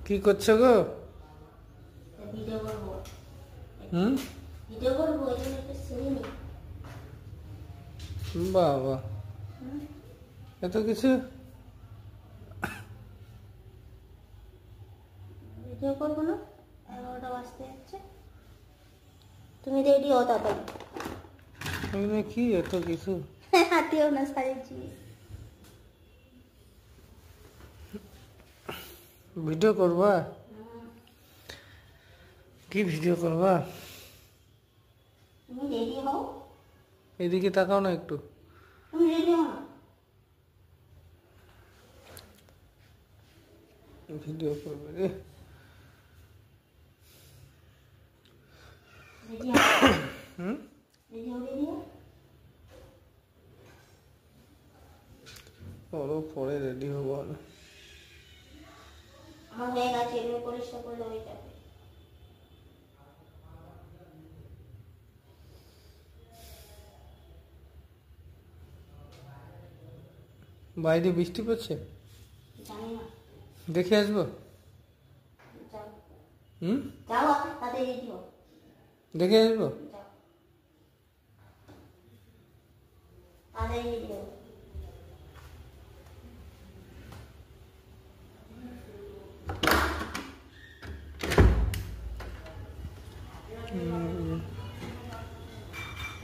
কি করছো গো? ভিডিও করবো। ভিডিও করবো, এই জন্য একটু শুনি নি। বাবা, এত কিছু। ভিডিও করবো না, 11টা বাজতে যাচ্ছে। তুমি রেডি হও তাড়াতাড়ি। এখানে কি এত কিছু? হাতেও না সারিয়েছি। ভিডিও করবা? কি ভিডিও করবা? তুমি রেডি হও। এদিকে তাকাও না একটু। তুমি রেডি হও না। ভিডিও করবে রে। রেডি হও। রেডি হও, রেডি হও। পরে রেডি হবো আমি। আমার হয়ে গেছে, এগুলো পরিষ্কার করলে হয়ে যাবে। বাইরে বৃষ্টি পড়ছে, জানি না। দেখে আসবো। যাও। যাও, তাতে রেডি হও। দেখে আসবো। যাও, তাতে রেডি হও।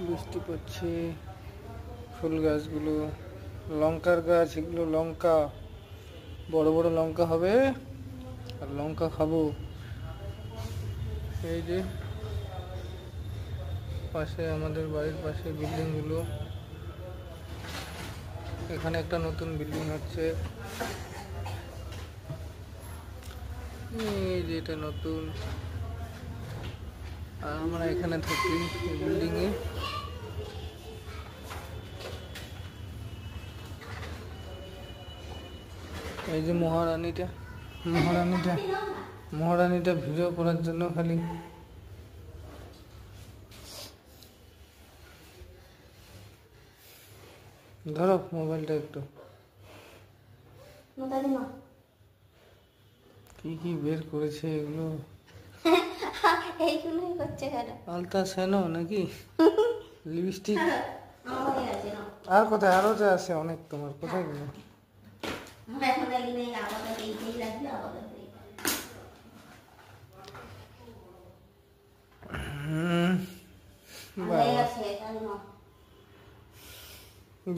বৃষ্টি পড়ছে, ফুল গাছগুলো, লঙ্কার গাছ, এগুলো লঙ্কা, বড় বড় লঙ্কা হবে আর লঙ্কা খাবো। এই যে পাশে, আমাদের বাড়ির পাশে বিল্ডিং গুলো, এখানে একটা নতুন বিল্ডিং হচ্ছে, এই যে এটা নতুন, আর আমরা এখানে থাকি এই বিল্ডিং এ। এই যে মহারানীটা ভিডিও করার জন্য খালি ধরো মোবাইলটা একটু। কি কি বের করেছে এগুলো? এইগুলোই করছে কেন? আলতা সেনো নাকি? লিপস্টিক আর কোথায়? আরো যা আছে অনেক, তোমার কোথায় গেল?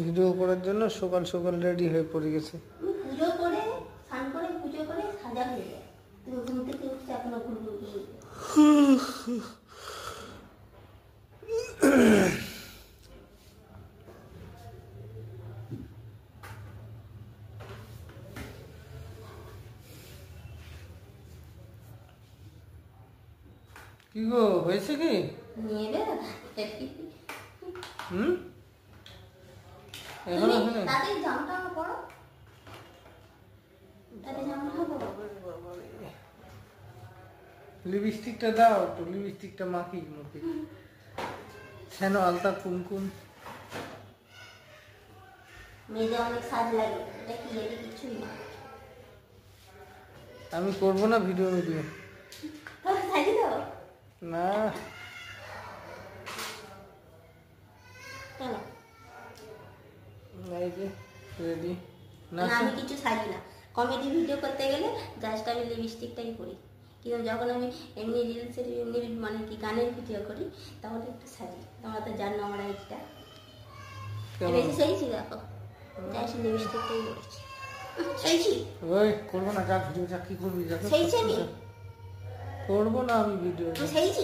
ভিডিও করার জন্য সকাল সকাল রেডি হয়ে পড়ে গেছে। পুজো করে, স্নান করে, পুজো করে সাজা হয়ে যায়। তুমি ঘুম থেকে উঠছে এখনো ঘুরঘুর ঘুরঘুর। কি গো, হয়েছে কি? নিয়ে রে। তাদের জামটা পড়ো, তাদের জামটা পড়ো। লিপস্টিকটা দাও তো, লিপস্টিকটা মাখি মুখে। সেনো, আলতা, কুমকুম। মেয়েদের অনেক সাজ লাগে, এটা কি? এটা কিছুই না। আমি করবো না ভিডিও। সাজি দাও না, কেন? এই যে রেডি না। আমি কিছু সাজি না। কমেডি ভিডিও করতে গেলে জাস্ট আমি লিপস্টিকটাই করি, কিন্তু যখন আমি এমনি রিলসের, এমনি মানে কি গানের ভিডিও করি, তখন একটু সাজি। তোমরা তো জানো আমার এইটা বেশি সাইছি। দেখো, জাস্ট লিপস্টিকটাই করেছি। সাইছি ওই করবো না, যা ভিডিও যা, কি করবি যা। সাইছি আমি করবো না আমি ভিডিও। সাইছি।